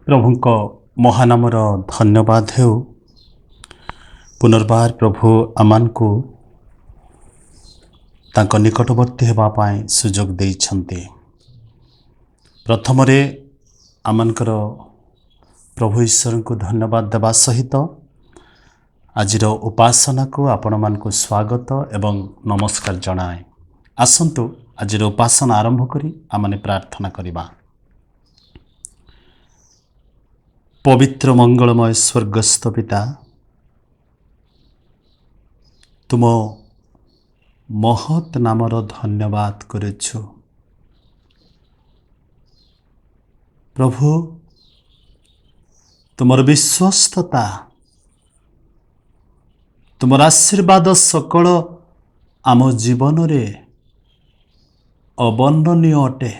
प्रभु को महानामर धन्यवाद हो। पुनर्बार प्रभु आमान को तांको निकटवर्ती होगापाई सुजोग देइछन्ते। प्रथम आमानकर प्रभु ईश्वर को धन्यवाद देवा सहित आज उपासना को आपण मान को स्वागत एवं नमस्कार जनाए। आसंतु आज उपासना आरंभ करी आमने प्रार्थना करिबा। पवित्र मंगलमय स्वर्गस्थ पिता, तुम महत नामर धन्यवाद करुछु। प्रभु तुमर विश्वस्तता, तुमर आशीर्वाद सकल आम जीवन रे अवर्णनीय अटे।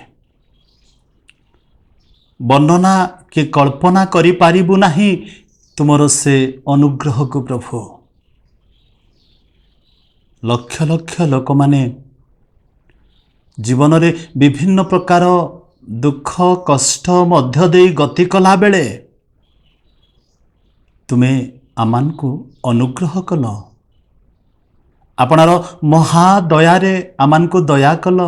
वर्णना के कल्पना करि पारिबु नाही तुमर से अनुग्रह को। प्रभु लक्ष लक्ष लोक माने जीवन रे विभिन्न प्रकार दुख कष्ट मध्य देई गति कला बेले तुमे आमान को अनुग्रह कल। आपणार महादयारे आमान को दया कल।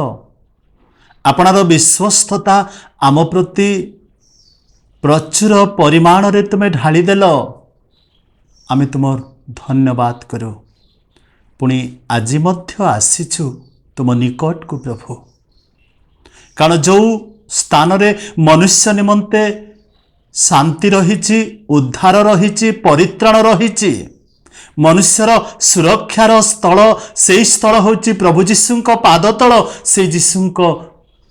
आपणार विश्वस्तता आम प्रति प्रचुर परिमाण रे तुमे ढाली देल। आमे तुमर धन्यवाद करो। पुणी आज मध्य आसीछु तुम निकट को प्रभु, कारण जो स्थान रे मनुष्य निमंते शांति रहिछि, उद्धार रहिछि, परित्राण रहिछि, मनुष्यर सुरक्षार स्थल से स्थल होछि प्रभु जीशुंक पादतल। से जीशुंक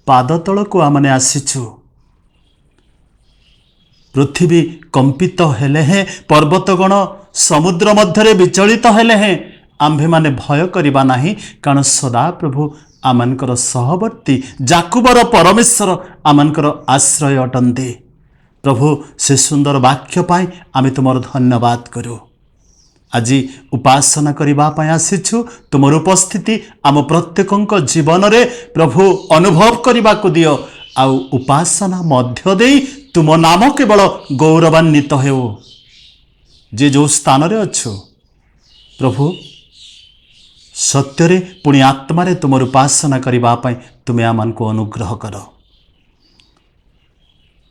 पादतल को आमने आसीछु। पृथ्वी कंपित हेले हैं, पर्वतगण समुद्र मध्य विचलित हेले हैं, आम्भे माने भय करिबा नाही, कारण सदा प्रभु आमानकर सहवर्ती जाकुबर परमेश्वर आमानकर आश्रय अटंते। प्रभु से सुंदर वाक्य पाई आमे तुमर धन्यवाद करू। आज उपासना करिबा पाई आसीछु। तुमर उपस्थिति आम प्रत्येकंक जीवन रे प्रभु अनुभव करिबा को दियो। आउ उपासना मध्य देई तुम नाम केवल गौरवान्वित हो। जे जो स्थान रे अच्छो प्रभु सत्यरे पुणी आत्मारे तुमर उपासना करिबा पाई तुमे आमान को अनुग्रह कर।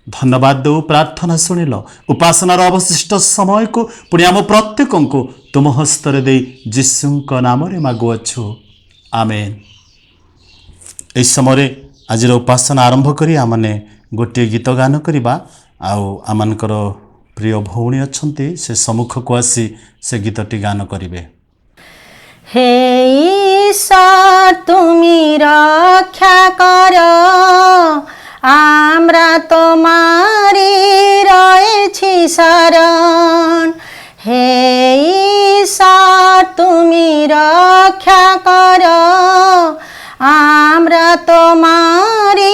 धन्यवाद दो। प्रार्थना सुनिल। उपासनार अवशिष्ट समय को पुणी आम प्रत्येकं को तुम हस्तरे दे जीशुंक नाम रे मागुअछु। आमेन। ए समय आज उपासना आरंभ करी आमने गोटे गीत गान करिबा। आउ आमानकर प्रिय भौणी अछंती से सम्मुख को आसी से गीतटी गान करिवे। हे ईश्वर तुमी रक्षा कर, आम्रा तोमारी रयेछि शरण। हे ईश्वर तुमी रक्षा कर, आम्रा तोमारी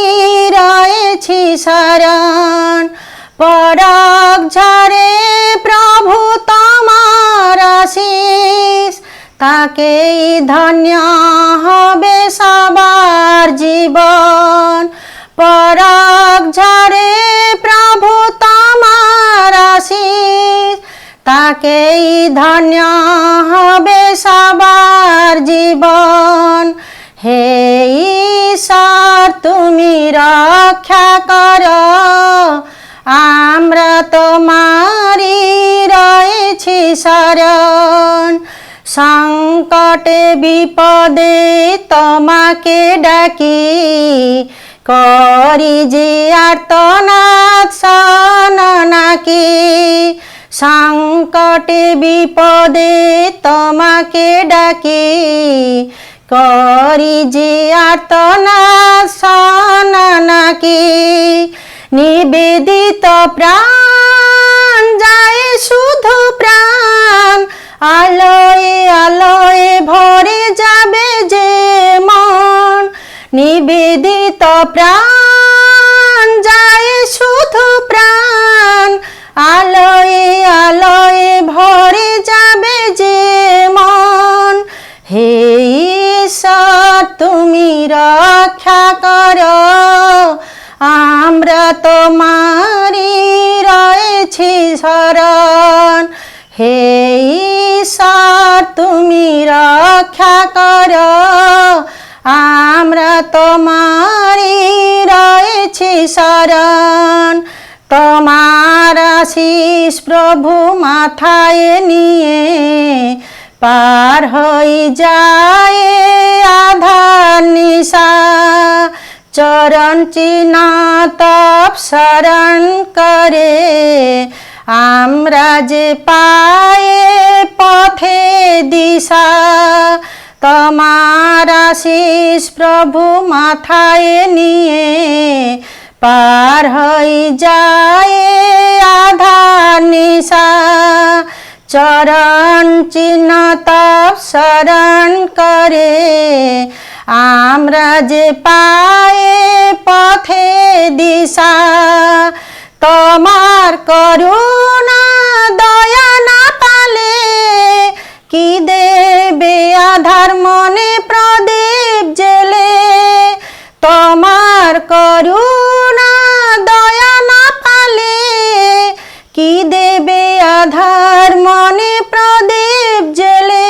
रयेछि शरण। परक झरे प्रभु तमार आशीष, ताके धन्य हबे सबार जीवन। परक झरे प्रभु तमार आशीष, ताके धन्य हबे सबार जीवन। हे ईश्वर तुमी रक्षा कर, आम्रा तोमारी रयेछि शरण। संकटे विपदे तमाके डाकी, करी जे आर्तनाद सननाकी। संकटे विपदे तमाके डाकी, करी जे आर्तनाद सननाकी। निवेदित प्राण जाए शुद्ध प्राण, आलोए आलोए भरे जाबे जे मन। निवेदित प्राण जाए शुद्ध प्राण, आलोए आलोए भरे जाबे जे मन। हे ईश्वर तुमी रक्षा कर, आम्रा तोमारी রয়েছি শরণ। হে ঈশ্বর তুমি রক্ষা করো, আমরা তোমারই রয়েছি শরণ। তোমার আশিস প্রভু মাথায় নিয়ে পার হয়ে যায় আধার নিশা। চরণ চিহ্ন তপ শরণ করে আমরা যে পায়ে পথে দিশা। তোমার আশিস প্রভু মাথায় নিয়ে পার হয়ে যায় আধার নিশা। চরণ চিহ্ন তপ শরণ করে আমরা যে পায়ে পথে দিশা। তোমার করুণা দয়া না পালে কি দেবে আধার মনে প্রদীপ জেলে। তোমার করুণা দয়া না পালে কি দেবে আধার মনে প্রদীপ জেলে।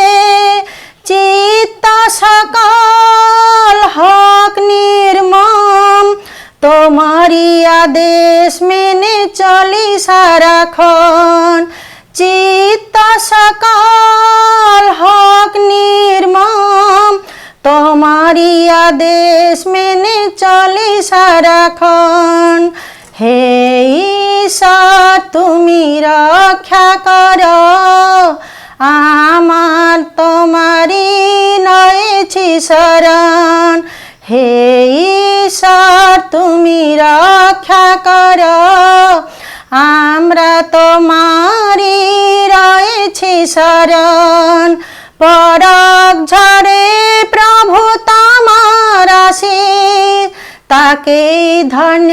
চিত্ত সকল হক নির্মম, তোমারই আদেশ মেনে চলি সারাক্ষণ। চিত্ত সকল হক নির্মম, তোমারই আদেশ মেনে চলি সারাক্ষণ। হে ঈশ্বর তুমি রক্ষা করো, আমার তোমারই রয়েছি শরণ। হে ঈশ্বর তুমি রক্ষা করো, আমরা তোমারই রয়েছি শরণ। পরক ঝড়ে প্রভু তোমার আশীষ, তাকেই ধন্য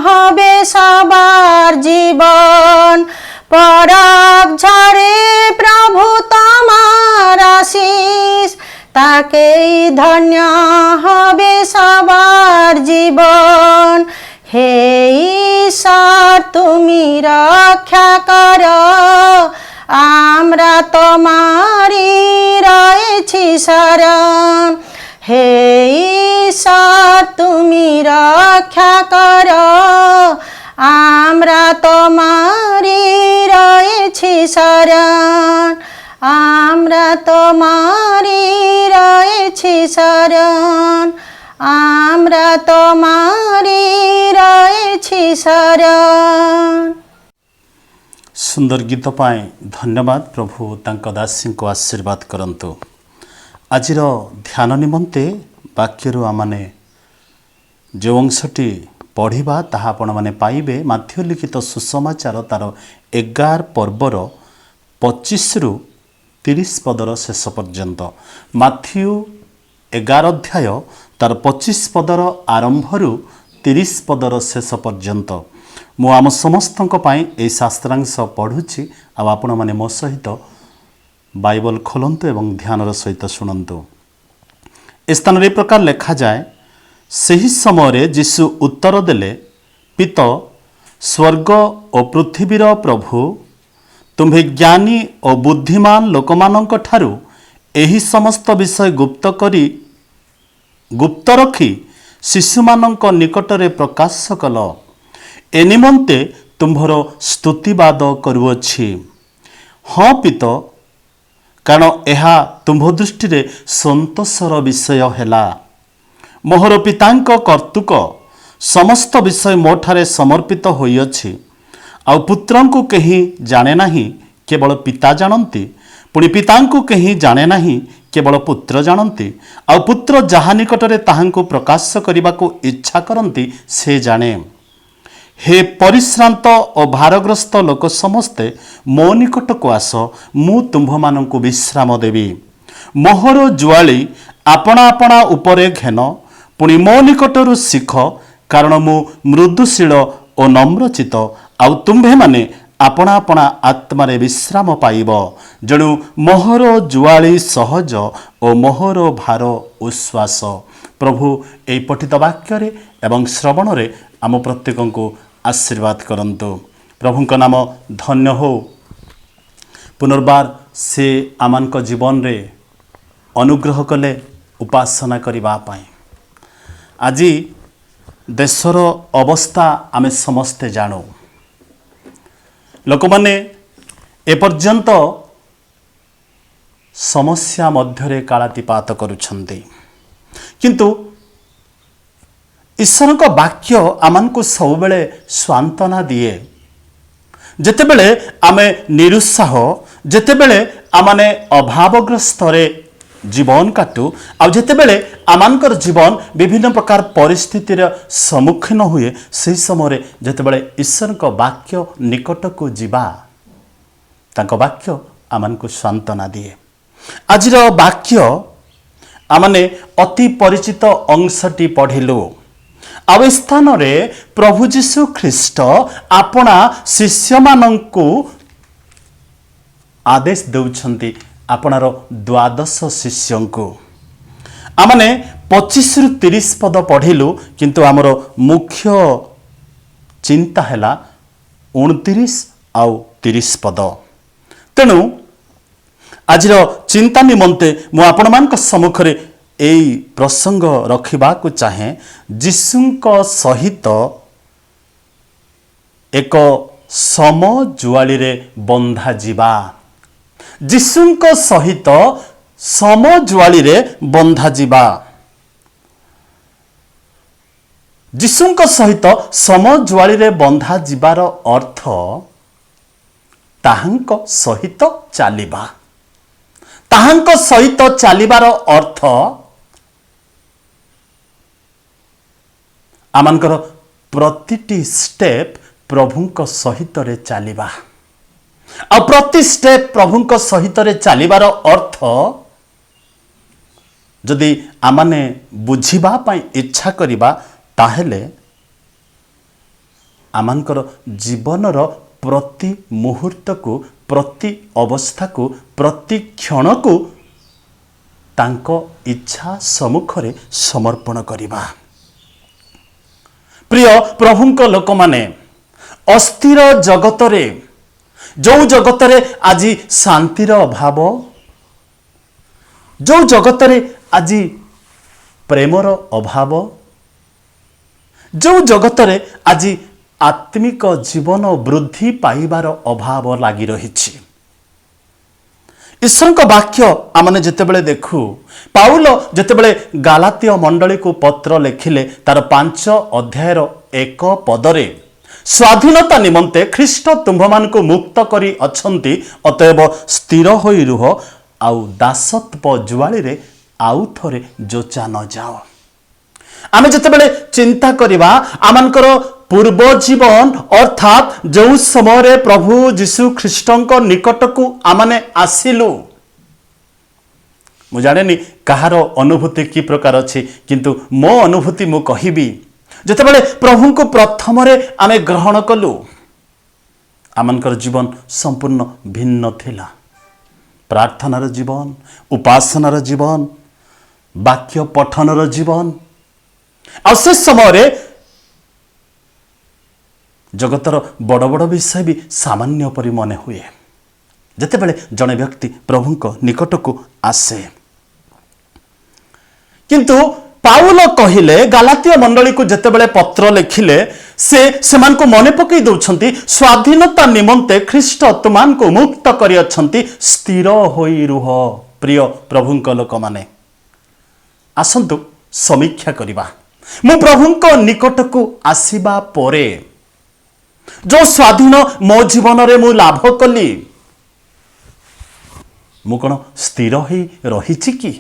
হবে সবার জীবন। পরক ঝড়ে প্রভু তোমার আশীষ, তাকেই ধন্য হবে সবার জীবন। হে ঈশ্বর তুমি রক্ষা করো, আমরা তোমারই রয়েছি শরণ। হে ঈশ্বর তুমি রক্ষা করো, আমরা তোমারই রয়েছি শরণ। আমরা তোমারই রয়েছি শরণ, আমরা তোমারই রয়েছি শরণ। ସୁନ୍ଦର ଗୀତ ପାଇଁ ଧନ୍ୟବାଦ। ପ୍ରଭୁ ତାଙ୍କ ଦାସୀଙ୍କୁ ଆଶୀର୍ବାଦ କରନ୍ତୁ। ଆଜିର ଧ୍ୟାନ ନିମନ୍ତେ ବାକ୍ୟରୁ ଆମମାନେ ଯେଉଁ ଅଂଶଟି ପଢ଼ିବା ତାହା ଆପଣମାନେ ପାଇବେ ମାଥ୍ୟୁ ଲିଖିତ ସୁସମାଚାର ତାର 11 ପର୍ବର 25ରୁ 30 ପଦର ଶେଷ ପର୍ଯ୍ୟନ୍ତ। ମାଥ୍ୟୁ 11 ଅଧ୍ୟାୟ ତାର 25 ପଦର ଆରମ୍ଭରୁ 30 ପଦର ଶେଷ ପର୍ଯ୍ୟନ୍ତ। ମୁଁ ଆମ ସମସ୍ତଙ୍କ ପାଇଁ ଏହି ଶାସ୍ତ୍ରାଂଶ ପଢ଼ୁଛି, ଆଉ ଆପଣମାନେ ମୋ ସହିତ ବାଇବଲ ଖୋଲନ୍ତୁ ଏବଂ ଧ୍ୟାନର ସହିତ ଶୁଣନ୍ତୁ। ଏ ସ୍ଥାନରେ ଏ ପ୍ରକାର ଲେଖାଯାଏ, ସେହି ସମୟରେ ଯୀଶୁ ଉତ୍ତର ଦେଲେ, ପିତ ସ୍ୱର୍ଗ ଓ ପୃଥିବୀର ପ୍ରଭୁ, ତୁମ୍ଭେ ଜ୍ଞାନୀ ଓ ବୁଦ୍ଧିମାନ ଲୋକମାନଙ୍କ ଠାରୁ ଏହି ସମସ୍ତ ବିଷୟ ଗୁପ୍ତ ରଖି ଶିଶୁମାନଙ୍କ ନିକଟରେ ପ୍ରକାଶ କଲ। ଏ ନିମନ୍ତେ ତୁମ୍ଭର ସ୍ତୁତିବାଦ କରୁଅଛି। ହଁ ପିତ, କାରଣ ଏହା ତୁମ୍ଭ ଦୃଷ୍ଟିରେ ସନ୍ତୋଷର ବିଷୟ ହେଲା। ମୋହର ପିତାଙ୍କ କର୍ତ୍ତୃକ ସମସ୍ତ ବିଷୟ ମୋ ଠାରେ ସମର୍ପିତ ହୋଇଅଛି। ଆଉ ପୁତ୍ରଙ୍କୁ କେହି ଜାଣେ ନାହିଁ, କେବଳ ପିତା ଜାଣନ୍ତି। ପୁଣି ପିତାଙ୍କୁ କେହି ଜାଣେ ନାହିଁ, କେବଳ ପୁତ୍ର ଜାଣନ୍ତି। ଆଉ ପୁତ୍ର ଯାହା ନିକଟରେ ତାହାଙ୍କୁ ପ୍ରକାଶ କରିବାକୁ ଇଚ୍ଛା କରନ୍ତି ସେ ଜାଣେ। ହେ ପରିଶ୍ରାନ୍ତ ଓ ଭାରଗ୍ରସ୍ତ ଲୋକ ସମସ୍ତେ ମୋ ନିକଟକୁ ଆସ, ମୁଁ ତୁମ୍ଭମାନଙ୍କୁ ବିଶ୍ରାମ ଦେବି। ମୋହର ଜୁଆଳି ଆପଣା ଆପଣା ଉପରେ ଘେନ, ପୁଣି ମୋ ନିକଟରୁ ଶିଖ, କାରଣ ମୁଁ ମୃଦୁଶୀଳ ଓ ନମ୍ରଚିତ, ଆଉ ତୁମ୍ଭେମାନେ ଆପଣା ଆପଣା ଆତ୍ମାରେ ବିଶ୍ରାମ ପାଇବ। ଜଣୁ ମୋହର ଜୁଆଳି ସହଜ ଓ ମୋହର ଭାର ଉଶ୍ୱାସ। ପ୍ରଭୁ ଏହି ପଠିତ ବାକ୍ୟରେ ଏବଂ ଶ୍ରବଣରେ ଆମ ପ୍ରତ୍ୟେକଙ୍କୁ ଆଶୀର୍ବାଦ କରନ୍ତୁ। प्रभु का नाम धन्य हो। पुनर्बार से आमान जीवन रे अनुग्रह कले उपासना करबा पाई। आज देशर अवस्था आमे समस्ते जानू। लोक माने एपर्यंत समस्या मध्यरे कालातिपात करुछन्ति, किंतु ईश्वर को वाक्य आमान को सब बेले सांत्वना दिए। जेतेबेले आमे निरुत्साह, जेतेबेले आमाने अभावग्रस्त रे जीवन काटू, आ जेतेबेले आमानकर जीवन विभिन्न प्रकार परिस्थिति रे सम्मुखीन हुए, से समय जेतेबेले ईश्वर को वाक्य निकट को जीवा, तांको वाक्य आमान को सांत्वना दिए। आजिर वाक्य आमाने अति परिचित अंशटी पढ़िलु। आव स्थान रे प्रभु जीशु ख्रीष्ट आपना शिष्य मानंकु आदेश देउछन्ति, आपनार 12 शिष्यंकु। आमाने 25 रु 30 पद पढ़िलु, किंतु आमर मुख्य चिंता हैला 29 आउ 30 पद। तेणु आजिर चिंता निमंते मु आपण मानक सम्मुखरे एई प्रसंग रखिबा को चाहे। जीशुंक सहित एक समजुआली रे बंधा जीवा, जीशुंक सहित समजुआली रे बंधा जीवा। जीशुंक सहित समजुआली रे बंधा जीवार अर्थ ताहांक सहित चालिबा। ताहांक सहित चालिबार अर्थ आमानकर प्रतिटी स्टेप प्रभुंक सहित रे चालिबा। आ प्रति स्टेप प्रभुंक सहित रे चालिबार अर्थ जदि आमाने बुझिबा पई इच्छा करिबा, ताहेले आमानकर जीवनर प्रति मुहूर्त को, प्रति अवस्था को, प्रति क्षण को तांको इच्छा सम्मुखरे समर्पण करिबा। प्रिय प्रभुंक लोक माने अस्थिर जगतरे, जो जगतरे आज शांतिर अभाव, जो जगतरे आज प्रेमर अभाव, जो जगतरे आज आत्मिक जीवन वृद्धि पाइबार अभाव लगी रही। ईश्वर का वाक्य आमने जेतेबेले देखू, पाउल जेतेबेले गालातिय मंडली को पत्र लिखिले, तार 5 अध्यायर 1 पदरे स्वाधीनता निमंते ख्रीष्ट तुम्भमान को मुक्त करी अछंती, अतएव स्थिर होई रुह, आउ दासत्व जुआली रे आउ थरे जोचा न जाओ। आमे जेतेबेले चिंता करिबा आमानकर पूर्व जीवन, अर्थात जो समय प्रभु जीशु ख्रीष्टंक निकट को आमाने आसिलु, मु जाने कहार अनुभूति कि प्रकार अच्छी, किंतु मो अनुभूति मु कहिबी। जेतेबेले प्रभु को प्रथम रे आमे ग्रहण कलु, आमानकर जीवन संपूर्ण भिन्न थिला। प्रार्थनार जीवन, उपासनार जीवन, वाक्य पठनर जीवन, आ से समय जगतर बड़ बड़ विषय भी सामान्य परि मन हुए जेतेबेले जने व्यक्ति प्रभुंक निकट को आसे। किंतु पाउल कहिले गालातिय मंडली को जेतेबेले पत्र लिखिले, से मान को मने पकई दउछंती, स्वाधीनता निमंते ख्रीष्ट तुमान को मुक्त करि अछंती, स्थिर होई रुह। प्रिय प्रभुंक लोक माने आसंतु समीक्षा करिबा। मु प्रभुंक निकट को आसीबा परे जो स्वाधीन मो जीवन रे मु लाभ कली, मु कौन स्थिर ही रही कि?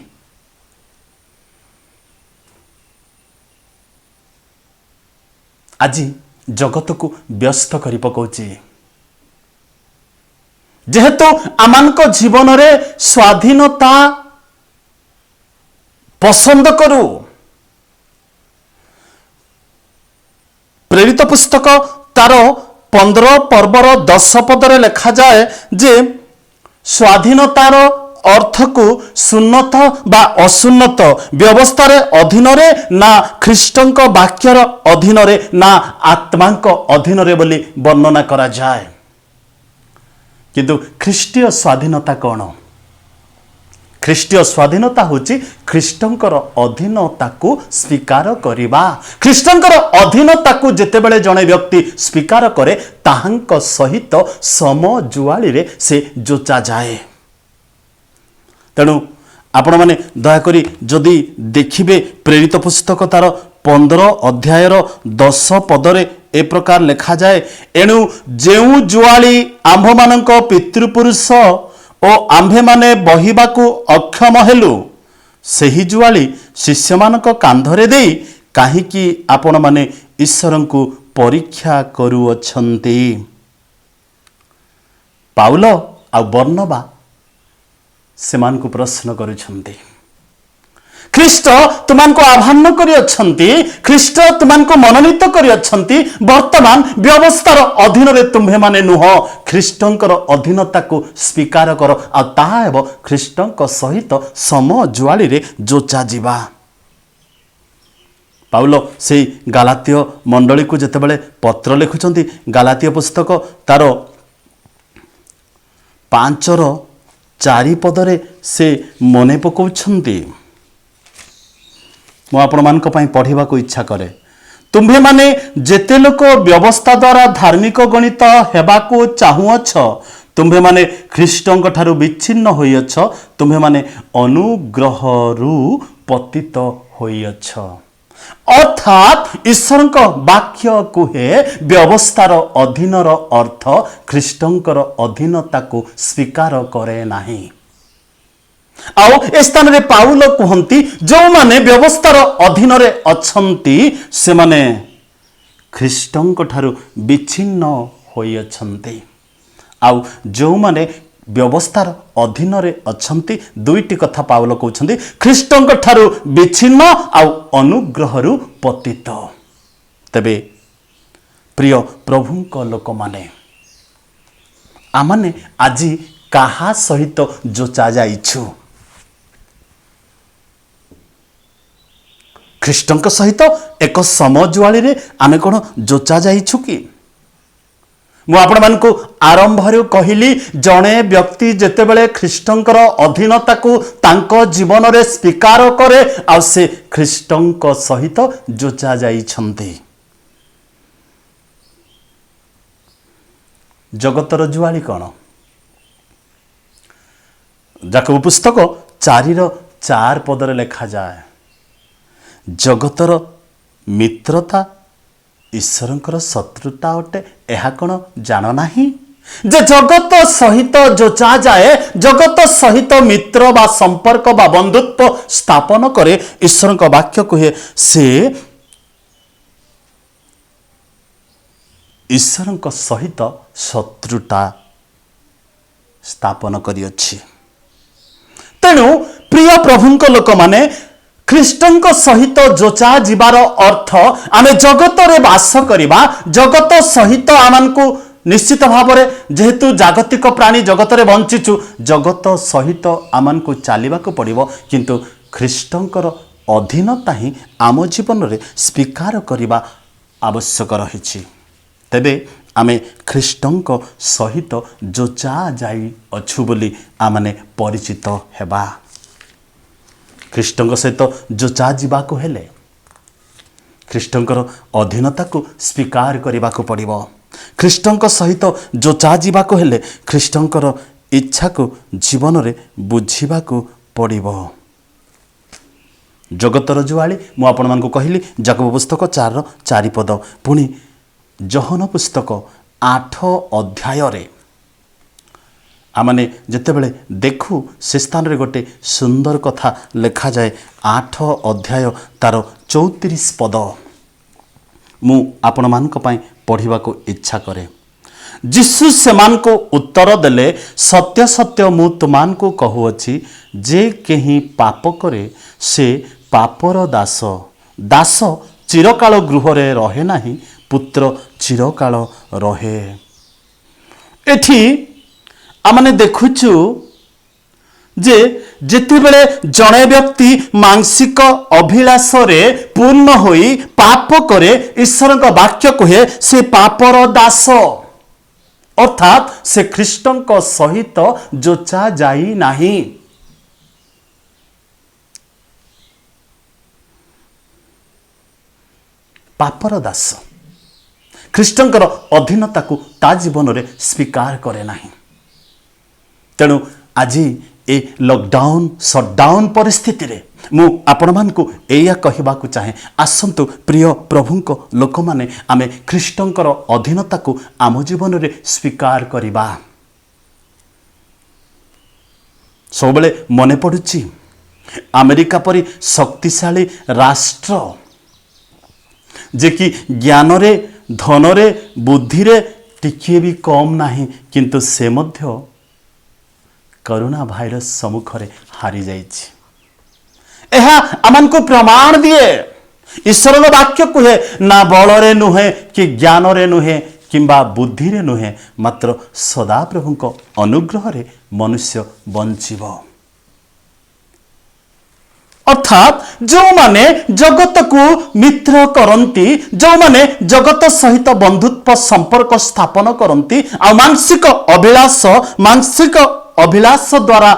आज जगत को व्यस्त करि पकाउची, जेहेतु आमानक जीवन रे स्वाधीनता पसंद करू। प्रेरित पुस्तक तार 15 पर्वर 10 पदरे लिखा जाए जे स्वाधीनतार अर्थ को सुन्नत बा असुन्नत व्यवस्था अधीन ना ख्रीष्टंक वाक्यर अधीन ना आत्मांक अधीन बोली वर्णना करा जाए। किंतु ख्रीष्टीय स्वाधीनता कौन? ख्रीष्टीय स्वाधीनता होची ख्रीष्टंकर अधीनता को स्वीकार करिबा। ख्रीष्टंकर अधीनता को जेतेबेले जणे व्यक्ति स्वीकार करे ताहांक सहित समजुआली रे से जोचा जाए। तेणु आपण माने दयाकरी जदि देखिबे प्रेरित पुस्तक तार 15 अध्यायर 10 पदरे ए प्रकार लिखा जाए, एणु जेउ जुआली आंभ मानक पितृपुरुष ओ आंभे माने बहिबाकू अक्षम हेलु सही जुआली शिष्य मानक कांधरे देई काहीकि आपण माने ईश्वरंकु परीक्षा करूअछंती। पाउल आ बर्नबा सेमानकु प्रश्न करूछंती, ख्रीष्ट तुमको आह्वान करियछंती, ख्रीष्ट तुमको मनोनीत करियछंती, वर्तमान व्यवस्थार अधीन रे तुम्हे माने नुह ख्रीष्टंकर अधीनता को स्वीकार कर आ ताहा हेब ख्रीष्टंक सहित समजुआली रे जोचा जीवा। पाउल से गालातीय मंडली को जेतेबेले पत्र लिखुचंती, गालातीय पुस्तक तार 5:4 पदरे से मने पकाउछंती। मु आपण मानक पई पढ़िबा को इच्छा करे, तुम्हे माने जेते लोक व्यवस्था द्वारा धार्मिक गणित हेबाको चाहुअछ, तुम्हे माने ख्रीष्टंक ठारू विच्छिन्न होइअछ, तुम्हे माने अनुग्रहरु पतित होइअछ। अर्थात ईश्वरक वाक्य कुहे व्यवस्थार अधीनर अर्थ ख्रीष्टंकर अधीनता को स्वीकार करे नाही। आओ ए स्थान रे पाउल कहंती जो माने व्यवस्थार अधीन रे अछंती से माने ख्रीष्टंक ठारू विच्छिन्न होई अछंती। आओ जो माने व्यवस्थार अधीन रे अछंती दुईटी कथा पाउल कहउछंती, ख्रीष्टंक ठारू विच्छिन्न आउ अनुग्रहरु पतित। तबे प्रिय प्रभुंक लोक माने आमाने आजी काहा सहित जोचा जाइछु? ख्रीष्टंक सहित एक समजुआली रे आमे कोन जोचा जाइछु कि? मु आपण मानकु आरंभ रे कहिली जणे व्यक्ति जेतेबेले ख्रीष्टंकर अधीनता को तांको जीवन रे स्वीकार करे आ से ख्रीष्टंक सहित जोचा जाइछंती। जगतर जुआली कौन? याकूब पुस्तक 4:4 पदरे लिखा जाए, जगतर मित्रता ईश्वरंकर शत्रुता अटे, एहा कौन जान नाही जे जगत सहित जोचा जाए, जगत सहित मित्र बा संपर्क बा बंधुत्व स्थापन करे ईश्वरंक वाक्य कहे से ईश्वरंक सहित शत्रुता स्थापन करियछि। तेणु प्रिय प्रभुंक लोक माने ख्रीष्टंक सहित जोचा जीवार अर्थ आमे जगत रे वास करिबा, जगत सहित आमनकु निश्चित भाव में जेहेतु जागतिक प्राणी जगत रे बंचिचु, जगत सहित आमनकु चालिबा को पड़िबो, किंतु ख्रीष्टंकर अधीनता ही आम जीवन रे स्वीकार करिबा आवश्यक रहिछि। तेबे आमे ख्रीष्टंक सहित जोचा जाई अछु बोली आमने परिचित हेबा। ख्रीष्टंक सहित जोचा जीवा को हेले ख्रीष्टंकर अधीनता को स्वीकार करने को पड़िबो। ख्रीष्टंक सहित जोचा जीवा को हेले ख्रीष्टंकर इच्छा को जीवन रे बुझीबा को पड़िबो। जगतर जुआली मु आपण मानकु कहिली याकूब पुस्तक 4:4 पद, पुणी जहन पुस्तक 8 अध्याय रे आमने जेतेबेले देखु से स्थान रे गोटे सुंदर कथा लिखा जाए। 8 अध्याय तार 34 पद मु आपण मानक पई पढ़िबा को इच्छा करे। जिसु सेमान को उत्तर देले, सत्य सत्य मु तुमान को कहूअछि, जे केही पाप करे से पापर दास। दास चिरकाल गृह रे रहे नाही, पुत्र चिरकाल रहे। एठी आमने देखुछु जे ଯେତେବେଳେ ଜଣେ ବ୍ୟକ୍ତି ମାଂସିକ ଅଭିଳାଷରେ ପୂର୍ଣ୍ଣ ହୋଇ ପାପ କରେ, ଈଶ୍ୱରଙ୍କ ବାକ୍ୟ କୁହେ ସେ ପାପର ଦାସ, ଅର୍ଥାତ୍ ସେ ଖ୍ରୀଷ୍ଟଙ୍କ ସହିତ ଯୋଚା ଯାଇ ନାହିଁ। ପାପର ଦାସ ଖ୍ରୀଷ୍ଟଙ୍କର ଅଧୀନତାକୁ ତା ଜୀବନରେ ସ୍ୱୀକାର କରେ ନାହିଁ। ତେଣୁ ଆଜି ଏ ଲକଡାଉନ୍ ସଟଡାଉନ୍ ପରିସ୍ଥିତିରେ ମୁଁ ଆପଣମାନଙ୍କୁ ଏଇଆ କହିବାକୁ ଚାହେଁ, ଆସନ୍ତୁ ପ୍ରିୟ ପ୍ରଭୁଙ୍କ ଲୋକମାନେ, ଆମେ ଖ୍ରୀଷ୍ଟଙ୍କର ଅଧୀନତାକୁ ଆମ ଜୀବନରେ ସ୍ୱୀକାର କରିବା। ସବୁବେଳେ ମନେ ପଡ଼ୁଛି ଆମେରିକା ପରି ଶକ୍ତିଶାଳୀ ରାଷ୍ଟ୍ର, ଯେ କି ଜ୍ଞାନରେ, ଧନରେ, ବୁଦ୍ଧିରେ ଟିକିଏ ବି କମ୍ ନାହିଁ, କିନ୍ତୁ ସେ ମଧ୍ୟ କରୋନା ଭାଇରସ ସମ୍ମୁଖରେ ହାରି ଯାଇଛି। ଏହା ଆମକୁ ପ୍ରମାଣ ଦିଏ, ଈଶ୍ୱରଙ୍କ ବାକ୍ୟ କୁହେ ନା ବଳରେ ନୁହେଁ କି ଜ୍ଞାନରେ ନୁହେଁ କିମ୍ବା ବୁଦ୍ଧିରେ ନୁହେଁ, ମାତ୍ର ସଦାପ୍ରଭୁଙ୍କ ଅନୁଗ୍ରହରେ ମନୁଷ୍ୟ ବଞ୍ଚିବ। ଅର୍ଥାତ୍ ଯେଉଁମାନେ ଜଗତକୁ ମିତ୍ର କରନ୍ତି, ଯେଉଁମାନେ ଜଗତ ସହିତ ବନ୍ଧୁତ୍ୱ ସମ୍ପର୍କ ସ୍ଥାପନ କରନ୍ତି ଆଉ ମାଂସିକ ଅଭିଳାଷ ଦ୍ୱାରା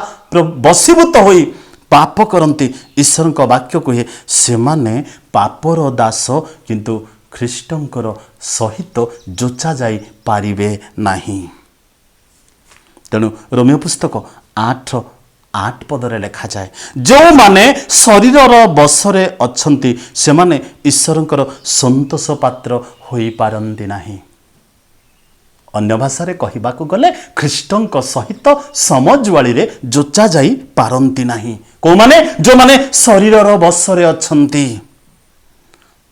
ବଶୀଭୂତ ହୋଇ ପାପ କରନ୍ତି, ଈଶ୍ୱରଙ୍କ ବାକ୍ୟ କୁହେ ସେମାନେ ପାପର ଦାସ, କିନ୍ତୁ ଖ୍ରୀଷ୍ଟଙ୍କର ସହିତ ଯୋଚା ଯାଇ ପାରିବେ ନାହିଁ। ତେଣୁ ରୋମିଓ ପୁସ୍ତକ 8 ପଦରେ ଲେଖାଯାଏ, ଯେଉଁମାନେ ଶରୀରର ବଶରେ ଅଛନ୍ତି ସେମାନେ ଈଶ୍ୱରଙ୍କର ସନ୍ତୋଷ ପାତ୍ର ହୋଇପାରନ୍ତି ନାହିଁ। ଅନ୍ୟ ଭାଷାରେ କହିବାକୁ ଗଲେ ଖ୍ରୀଷ୍ଟଙ୍କ ସହିତ ସମଜୁଆଳିରେ ଯୋଚା ଯାଇ ପାରନ୍ତି ନାହିଁ। କୋଉମାନେ? ଯେଉଁମାନେ ଶରୀରର ବଶରେ ଅଛନ୍ତି।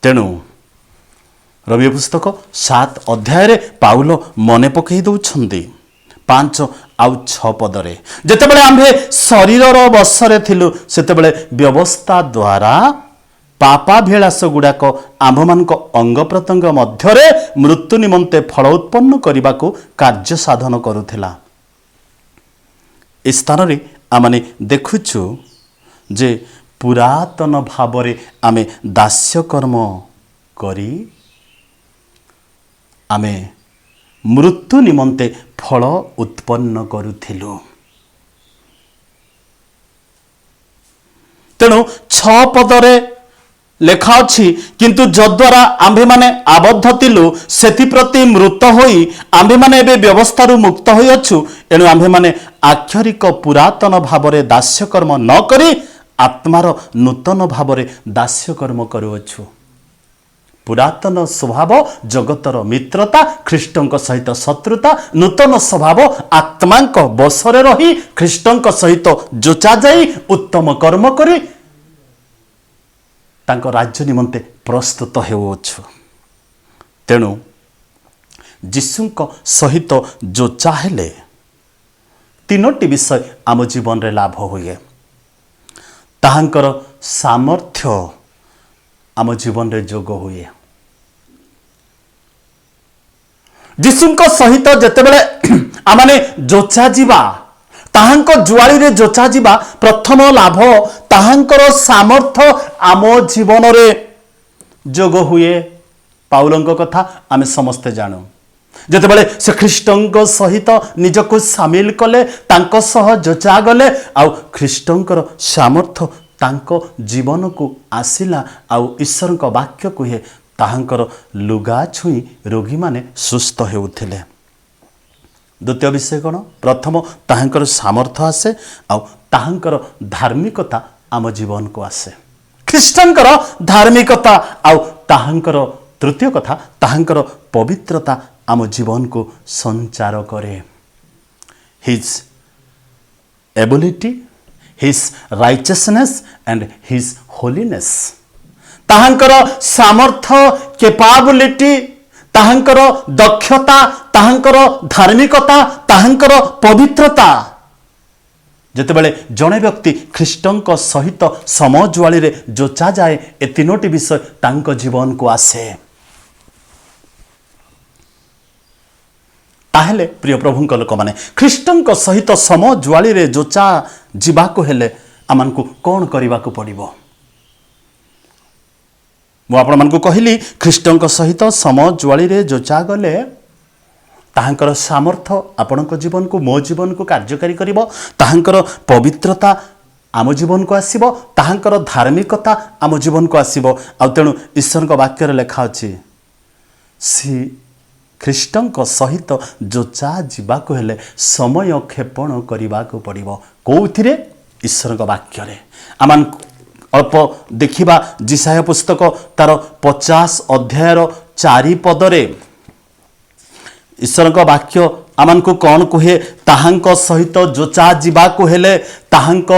ତେଣୁ ରୋମିଓ ପୁସ୍ତକ 7 ଅଧ୍ୟାୟରେ ପାଉଲ ମନେ ପକାଇ ଦେଉଛନ୍ତି 5 ଆଉ 6 ପଦରେ, ଯେତେବେଳେ ଆମ୍ଭେ ଶରୀରର ବଶରେ ଥିଲୁ ସେତେବେଳେ ବ୍ୟବସ୍ଥା ଦ୍ୱାରା ପାପାଭିଳାଷ ଗୁଡ଼ାକ ଆମ୍ଭମାନଙ୍କ ଅଙ୍ଗ ପ୍ରତ୍ୟଙ୍ଗ ମଧ୍ୟରେ ମୃତ୍ୟୁ ନିମନ୍ତେ ଫଳ ଉତ୍ପନ୍ନ କରିବାକୁ କାର୍ଯ୍ୟ ସାଧନ କରୁଥିଲା। ଏ ସ୍ଥାନରେ ଆମେ ଦେଖୁଛୁ ଯେ ପୁରାତନ ଭାବରେ ଆମେ ଦାସ୍ୟକର୍ମ କରି ଆମେ ମୃତ୍ୟୁ ନିମନ୍ତେ ଫଳ ଉତ୍ପନ୍ନ କରୁଥିଲୁ। ତେଣୁ 6 ପଦରେ ଲେଖା ଅଛି, କିନ୍ତୁ ଯଦ୍ୱାରା ଆମ୍ଭେମାନେ ଆବଦ୍ଧ ଥିଲୁ ସେଥିପ୍ରତି ମୃତ ହୋଇ ଆମ୍ଭେମାନେ ଏବେ ବ୍ୟବସ୍ଥାରୁ ମୁକ୍ତ ହୋଇଅଛୁ। ଏଣୁ ଆମ୍ଭେମାନେ ଆକ୍ଷରିକ ପୁରାତନ ଭାବରେ ଦାସ୍ୟକର୍ମ ନ କରି ଆତ୍ମାର ନୂତନ ଭାବରେ ଦାସ୍ୟକର୍ମ କରୁଅଛୁ। ପୁରାତନ ସ୍ୱଭାବ ଜଗତର ମିତ୍ରତା, ଖ୍ରୀଷ୍ଟଙ୍କ ସହିତ ଶତ୍ରୁତା, ନୂତନ ସ୍ୱଭାବ ଆତ୍ମାଙ୍କ ବଶରେ ରହି ଖ୍ରୀଷ୍ଟଙ୍କ ସହିତ ଯୋଚା ଯାଇ ଉତ୍ତମ କର୍ମ କରି ତାଙ୍କ ରାଜ୍ୟ ନିମନ୍ତେ ପ୍ରସ୍ତୁତ ହେଉଅଛୁ। ତେଣୁ ଯୀଶୁଙ୍କ ସହିତ ଯୋଚା ହେଲେ 3ଟି ବିଷୟ ଆମ ଜୀବନରେ ଲାଭ ହୁଏ। ତାହାଙ୍କର ସାମର୍ଥ୍ୟ ଆମ ଜୀବନରେ ଯୋଗ ହୁଏ। ଯୀଶୁଙ୍କ ସହିତ ଯେତେବେଳେ ଆମେ ଯୋଚା ଯିବା, ତାହାଙ୍କ ଜୁଆଳିରେ ଯୋଚା ଯିବା, ପ୍ରଥମ ଲାଭ ତାହାଙ୍କର ସାମର୍ଥ୍ୟ ଆମ ଜୀବନରେ ଯୋଗ ହୁଏ। ପାଉଲଙ୍କ କଥା ଆମେ ସମସ୍ତେ ଜାଣୁ। ଯେତେବେଳେ ସେ ଖ୍ରୀଷ୍ଟଙ୍କ ସହିତ ନିଜକୁ ସାମିଲ କଲେ, ତାଙ୍କ ସହ ଯୋଚା ଗଲେ, ଆଉ ଖ୍ରୀଷ୍ଟଙ୍କର ସାମର୍ଥ୍ୟ ତାଙ୍କ ଜୀବନକୁ ଆସିଲା, ଆଉ ଈଶ୍ୱରଙ୍କ ବାକ୍ୟ କୁହେ ତାହାଙ୍କର ଲୁଗା ଛୁଇଁ ରୋଗୀମାନେ ସୁସ୍ଥ ହେଉଥିଲେ। ଦ୍ୱିତୀୟ ବିଷୟ କ'ଣ? ପ୍ରଥମ ତାହାଙ୍କର ସାମର୍ଥ୍ୟ ଆସେ, ଆଉ ତାହାଙ୍କର ଧାର୍ମିକତା ଆମ ଜୀବନକୁ ଆସେ। ଖ୍ରୀଷ୍ଟଙ୍କର ଧାର୍ମିକତା ଆଉ ତାହାଙ୍କର ତୃତୀୟ କଥା ତାହାଙ୍କର ପବିତ୍ରତା ଆମ ଜୀବନକୁ ସଞ୍ଚାର କରେ। His ability, his righteousness and his holiness. ତାହାଙ୍କର ସାମର୍ଥ୍ୟ, କେପାବିଲିଟି, ତାହାଙ୍କର ଦକ୍ଷତା, ତାହାଙ୍କର ଧାର୍ମିକତା, ତାହାଙ୍କର ପବିତ୍ରତା। ଯେତେବେଳେ ଜଣେ ବ୍ୟକ୍ତି ଖ୍ରୀଷ୍ଟଙ୍କ ସହିତ ସମଜୁଆଳିରେ ଯୋଚା ଯାଏ, ଏ 3ଟି ବିଷୟ ତାଙ୍କ ଜୀବନକୁ ଆସେ। ताहेले प्रिय प्रभुଙ୍କ ଲୋକମାନେ ଖ୍ରୀଷ୍ଟଙ୍କ ସହିତ ସମଜୁଆଳିରେ ଯୋଚା ଯିବାକୁ ହେଲେ ଆମକୁ କ'ଣ କରିବାକୁ ପଡ଼ିବ? ମୁଁ ଆପଣମାନଙ୍କୁ କହିଲି ଖ୍ରୀଷ୍ଟଙ୍କ ସହିତ ସମଜୁଆଳିରେ ଯୋଚା ଗଲେ ତାହାଙ୍କର ସାମର୍ଥ୍ୟ ଆପଣଙ୍କ ଜୀବନକୁ ମୋ ଜୀବନକୁ କାର୍ଯ୍ୟକାରୀ କରିବ, ତାହାଙ୍କର ପବିତ୍ରତା ଆମ ଜୀବନକୁ ଆସିବ, ତାହାଙ୍କର ଧାର୍ମିକତା ଆମ ଜୀବନକୁ ଆସିବ। ଆଉ ତେଣୁ ଈଶ୍ୱରଙ୍କ ବାକ୍ୟରେ ଲେଖା ଅଛି ଖ୍ରୀଷ୍ଟଙ୍କ ସହିତ ଯୋଚା ଯିବାକୁ ହେଲେ ସମୟ କ୍ଷେପଣ କରିବାକୁ ପଡ଼ିବ। କେଉଁଥିରେ? ଈଶ୍ୱରଙ୍କ ବାକ୍ୟରେ। ଆମମାନଙ୍କୁ ଅଳ୍ପ ଦେଖିବା ଯିଶାୟା ପୁସ୍ତକ ତାର 50 ଅଧ୍ୟାୟର 4 ପଦରେ ଈଶ୍ୱରଙ୍କ ବାକ୍ୟ ଆମମାନଙ୍କୁ କ'ଣ କୁହେ? ତାହାଙ୍କ ସହିତ ଯୋଚା ଯିବାକୁ ହେଲେ ତାହାଙ୍କ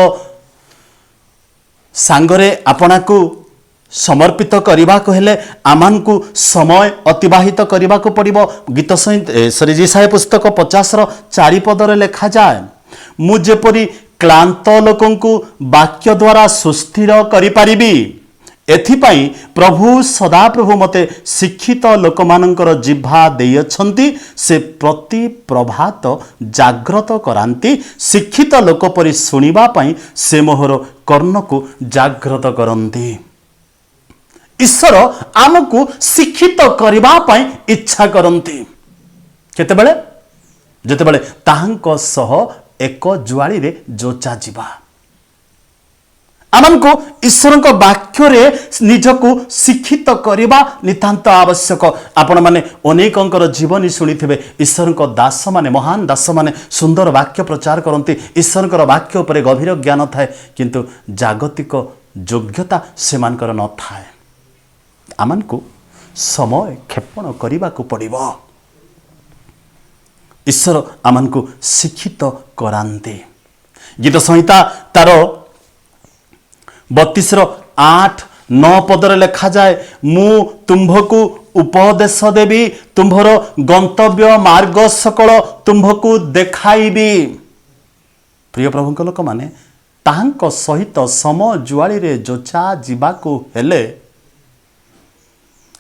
ସାଙ୍ଗରେ ଆପଣାକୁ ସମର୍ପିତ କରିବାକୁ ହେଲେ ଆମମାନଙ୍କୁ ସମୟ ଅତିବାହିତ କରିବାକୁ ପଡ଼ିବ। ଯିଶାୟା ପୁସ୍ତକ 50ର 4 ପଦରେ ଲେଖାଯାଏ, ମୁଁ ଯେପରି କ୍ଳାନ୍ତ ଲୋକଙ୍କୁ ବାକ୍ୟ ଦ୍ୱାରା ସୁସ୍ଥିର କରିପାରିବି, ଏଥିପାଇଁ ପ୍ରଭୁ ସଦାପ୍ରଭୁ ମୋତେ ଶିକ୍ଷିତ ଲୋକମାନଙ୍କର ଜିହ୍ବା ଦେଇଅଛନ୍ତି। ସେ ପ୍ରତି ପ୍ରଭାତ ଜାଗ୍ରତ କରାନ୍ତି, ଶିକ୍ଷିତ ଲୋକ ପରି ଶୁଣିବା ପାଇଁ ସେ ମୋହର କର୍ଣ୍ଣକୁ ଜାଗ୍ରତ କରନ୍ତି। ଈଶ୍ୱର ଆମକୁ ଶିକ୍ଷିତ କରିବା ପାଇଁ ଇଚ୍ଛା କରନ୍ତି। କେତେବେଳେ? ଯେତେବେଳେ ତାହାଙ୍କ ସହ ଏକ ଜୁଆଳିରେ ଯୋଚା ଯିବା। ଆମକୁ ଈଶ୍ୱରଙ୍କ ବାକ୍ୟରେ ନିଜକୁ ଶିକ୍ଷିତ କରିବା ନିତାନ୍ତ ଆବଶ୍ୟକ। ଆପଣମାନେ ଅନେକଙ୍କର ଜୀବନୀ ଶୁଣିଥିବେ, ଈଶ୍ୱରଙ୍କ ଦାସମାନେ, ମହାନ ଦାସମାନେ ସୁନ୍ଦର ବାକ୍ୟ ପ୍ରଚାର କରନ୍ତି, ଈଶ୍ୱରଙ୍କର ବାକ୍ୟ ଉପରେ ଗଭୀର ଜ୍ଞାନ ଥାଏ, କିନ୍ତୁ ଜାଗତିକ ଯୋଗ୍ୟତା ସେମାନଙ୍କର ନଥାଏ। ଆମକୁ ସମୟ କ୍ଷେପଣ କରିବାକୁ ପଡ଼ିବ। ଈଶ୍ୱର ଆମକୁ ଶିକ୍ଷିତ କରାନ୍ତି। ଗୀତ ସଂହିତା ତାର 32ର 8-9 ପଦରେ ଲେଖାଯାଏ, ମୁଁ ତୁମ୍ଭକୁ ଉପଦେଶ ଦେବି, ତୁମ୍ଭର ଗନ୍ତବ୍ୟ ମାର୍ଗ ସକଳ ତୁମ୍ଭକୁ ଦେଖାଇବି। ପ୍ରିୟ ପ୍ରଭୁଙ୍କ ଲୋକମାନେ, ତାହାଙ୍କ ସହିତ ସମଜୁଆଳିରେ ଯୋଚା ଯିବାକୁ ହେଲେ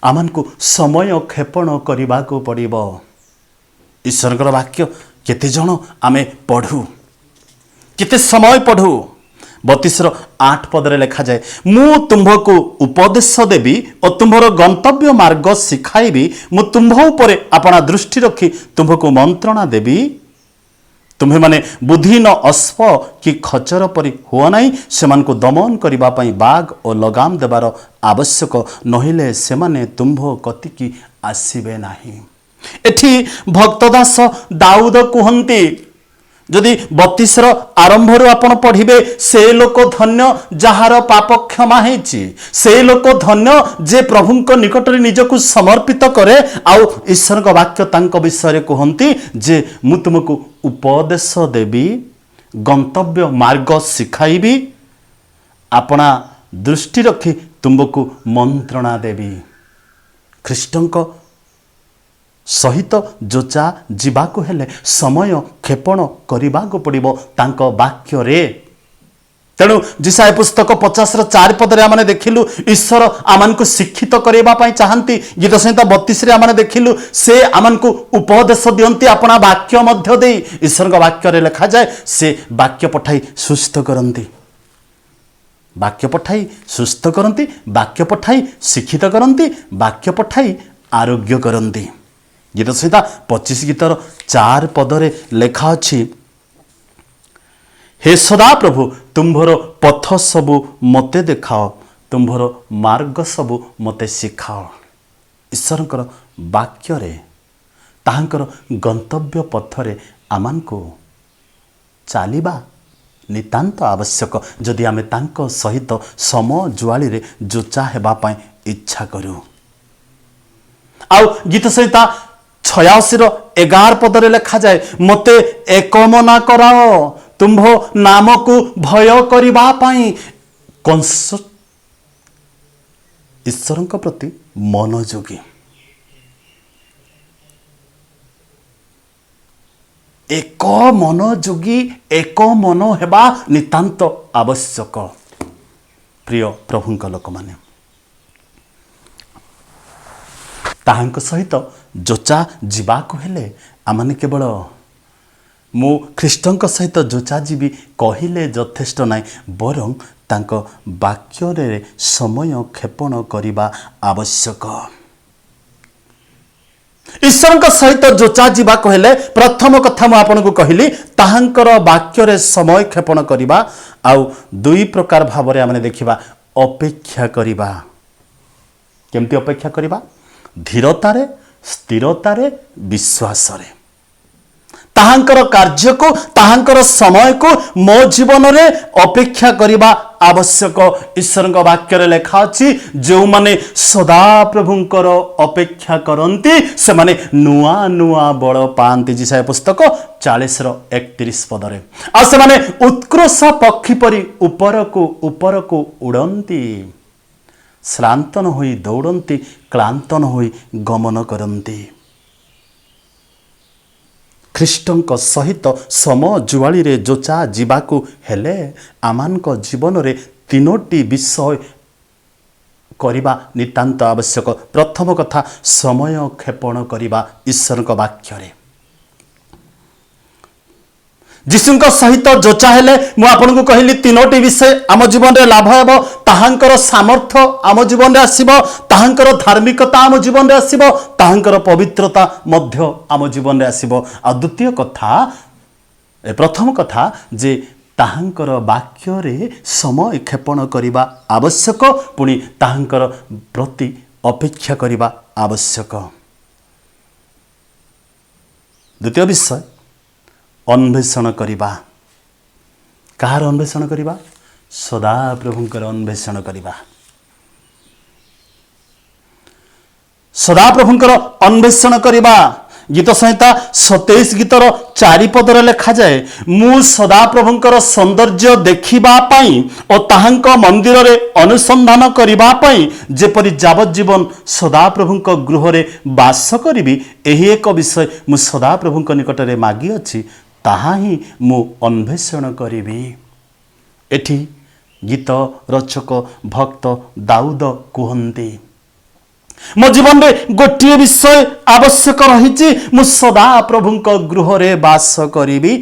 ଆମକୁ ସମୟ କ୍ଷେପଣ କରିବାକୁ ପଡ଼ିବ। ଈଶ୍ୱରଙ୍କର ବାକ୍ୟ କେତେ ଜଣ ଆମେ ପଢ଼ୁ, କେତେ ସମୟ ପଢ଼ୁ? 32ର 8 ପଦରେ ଲେଖାଯାଏ, ମୁଁ ତୁମ୍ଭକୁ ଉପଦେଶ ଦେବି ଓ ତୁମ୍ଭର ଗନ୍ତବ୍ୟ ମାର୍ଗ ଶିଖାଇବି, ମୁଁ ତୁମ୍ଭ ଉପରେ ଆପଣା ଦୃଷ୍ଟି ରଖି ତୁମ୍ଭକୁ ମନ୍ତ୍ରଣା ଦେବି। ତୁମ୍ଭେମାନେ ବୁଦ୍ଧିହୀନ ଅଶ୍ପ କି ଖଚର ପରି ହୁଅ ନାହିଁ, ସେମାନଙ୍କୁ ଦମନ କରିବା ପାଇଁ ବାଘ ଓ ଲଗାମ ଦେବାର ଆବଶ୍ୟକ, ନହେଲେ ସେମାନେ ତୁମ୍ଭ କତିକି ଆସିବେ ନାହିଁ। ଏଠି ଭକ୍ତଦାସ ଦାଉଦ କୁହନ୍ତି, ଯଦି 32ର ଆରମ୍ଭରୁ ଆପଣ ପଢ଼ିବେ, ସେ ଲୋକ ଧନ୍ୟ ଯାହାର ପାପ କ୍ଷମା ହେଇଛି, ସେ ଲୋକ ଧନ୍ୟ ଯେ ପ୍ରଭୁଙ୍କ ନିକଟରେ ନିଜକୁ ସମର୍ପିତ କରେ। ଆଉ ଈଶ୍ୱରଙ୍କ ବାକ୍ୟ ତାଙ୍କ ବିଷୟରେ କୁହନ୍ତି ଯେ ମୁଁ ତୁମକୁ ଉପଦେଶ ଦେବି, ଗନ୍ତବ୍ୟ ମାର୍ଗ ଶିଖାଇବି, ଆପଣା ଦୃଷ୍ଟି ରଖି ତୁମକୁ ମନ୍ତ୍ରଣା ଦେବି। ଖ୍ରୀଷ୍ଟଙ୍କ ସହିତ ଯୋଚା ଯିବାକୁ ହେଲେ ସମୟ କ୍ଷେପଣ କରିବାକୁ ପଡ଼ିବ ତାଙ୍କ ବାକ୍ୟରେ। ତେଣୁ ଯିଶାୟା ପୁସ୍ତକ 50ର 4 ପଦରେ ଆମେ ଦେଖିଲୁ ଈଶ୍ୱର ଆମକୁ ଶିକ୍ଷିତ କରିବା ପାଇଁ ଚାହାନ୍ତି। ଗୀତ ସଂହିତା 32ରେ ଆମେ ଦେଖିଲୁ ସେ ଆମକୁ ଉପଦେଶ ଦିଅନ୍ତି ଆପଣା ବାକ୍ୟ ମଧ୍ୟ ଦେଇ। ଈଶ୍ୱରଙ୍କ ବାକ୍ୟରେ ଲେଖାଯାଏ ସେ ବାକ୍ୟ ପଠାଇ ସୁସ୍ଥ କରନ୍ତି, ବାକ୍ୟ ପଠାଇ ସୁସ୍ଥ କରନ୍ତି, ବାକ୍ୟ ପଠାଇ ଶିକ୍ଷିତ କରନ୍ତି, ବାକ୍ୟ ପଠାଇ ଆରୋଗ୍ୟ କରନ୍ତି। ଗୀତ ସଂହିତା 25 ଗୀତର 4 ପଦରେ ଲେଖା ଅଛି, ହେ ସଦାପ୍ରଭୁ ତୁମ୍ଭର ପଥ ସବୁ ମୋତେ ଦେଖାଅ, ତୁମ୍ଭର ମାର୍ଗ ସବୁ ମୋତେ ଶିଖାଅ। ଈଶ୍ୱରଙ୍କର ବାକ୍ୟରେ ତାହାଙ୍କର ଗନ୍ତବ୍ୟ ପଥରେ ଆମକୁ ଚାଲିବା ନିତାନ୍ତ ଆବଶ୍ୟକ, ଯଦି ଆମେ ତାଙ୍କ ସହିତ ସମଜୁଆଳିରେ ଯୋଚା ହେବା ପାଇଁ ଇଚ୍ଛା କରୁ। ଆଉ ଗୀତ ସଂହିତା 86ର 11 ପଦରେ ଲେଖାଯାଏ, ମୋତେ ଏକମନା କରାଅ ତୁମ୍ଭ ନାମକୁ ଭୟ କରିବା ପାଇଁ। ଈଶ୍ୱରଙ୍କ ପ୍ରତି ମନୋଯୋଗୀ, ଏକ ମନୋଯୋଗୀ, ଏକ ମନ ହେବା ନିତାନ୍ତ ଆବଶ୍ୟକ। ପ୍ରିୟ ପ୍ରଭୁଙ୍କ ଲୋକମାନେ, ତାହାଙ୍କ ସହିତ जोचा जीवाकु हेले आमने केवल मु ख्रीष्टଙ୍କ सहित जोचा जीवी कहिले यथेष्ट नाई बरं तांको वाक्य समय क्षेपण करने आवश्यक। ईश्वर सहित जोचा जीवा कहले प्रथम कथा मु आपन को कहली ताहांकर वाक्य समय क्षेपण करने आउ दुई प्रकार भाव आम देखा अपेक्षा करने केमती अपेक्षा करने धीरतारे स्थिरतारे विश्वासरे ताहांकर कार्य को ताहांकर समय को मो जीवन रे अपेक्षा करने आवश्यक। ईश्वर वाक्य लेखा अच्छी जो माने सदा प्रभुंकर अपेक्षा करती से माने नुआ नुआ बड़ पाती जिसाय पुस्तक 40:31 पदरे आ से माने उत्कृष्ट पक्षी परी ऊपर को उड़ती श्रांत न होई दौड़ती क्लांत न होई गमन करती। ख्रीष्टଙ୍କ सहित सम जुआली रे जोचा जीवाकु हेले आमानक जीवन रे तीनोटी विषय करिबा नितांत आवश्यक। प्रथम कथा समय क्षेपण करिबा ईश्वरक वाक्य रे जीशुଙ୍କ सहित जोचा हेले मु आपन को कहली तीनोटी विषय आम जीवन रे लाभ हेबो ताहांकर सामर्थ्य आम जीवन रे आसीबो ताहांकर धार्मिकता आम जीवन रे आसीबो ताहांकर पवित्रता मध्य आम जीवन रे आसीबो। आ द्वितीय कथा प्रथम कथा जे ताहांकर वाक्य रे समय क्षेपण करिबा आवश्यक पुणी ताहांकर प्रति अपेक्षा करिबा आवश्यक। द्वितीय विषय अन्वेषण करिबा कार अन्वेषण करिबा सदा प्रभुंकर अन्वेषण करिबा सदा प्रभुंकर अन्वेषण करिबा। गीत संहिता 27 गीतर 4 पदर लेखा जाए मु सदा प्रभुंकर सौंदर्य देखिबा पाई और ताहांक मंदिर रे अनुसंधान करिबा पाई जेपरि जावज्जीवन सदा प्रभुंक गृह रे वास करिबी एही एक विषय मु सदा प्रभुंक निकट रे मागी अछि ताहा ही मु अन्वेषण करिबी। एठी गीत रचक भक्त दाऊद कहते मो जीवन में गोटे विषय आवश्यक रही मु सदा प्रभुंक गृह रे वास करिबी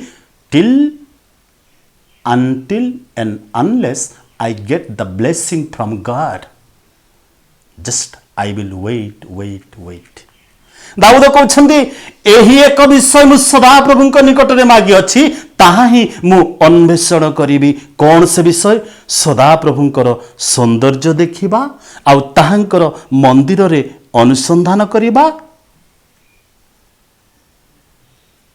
till until and unless I get the blessing from God just I will wait। Dawood कहते एही एक विषय मु सदा प्रभुंक निकट रे मागी अछि ताहा ही मु अन्वेषण करिबी। कौन से विषय सदा प्रभुंकर सौंदर्य देखिबा आउ ताहांकर मंदिर रे अनुसंधान करिबा।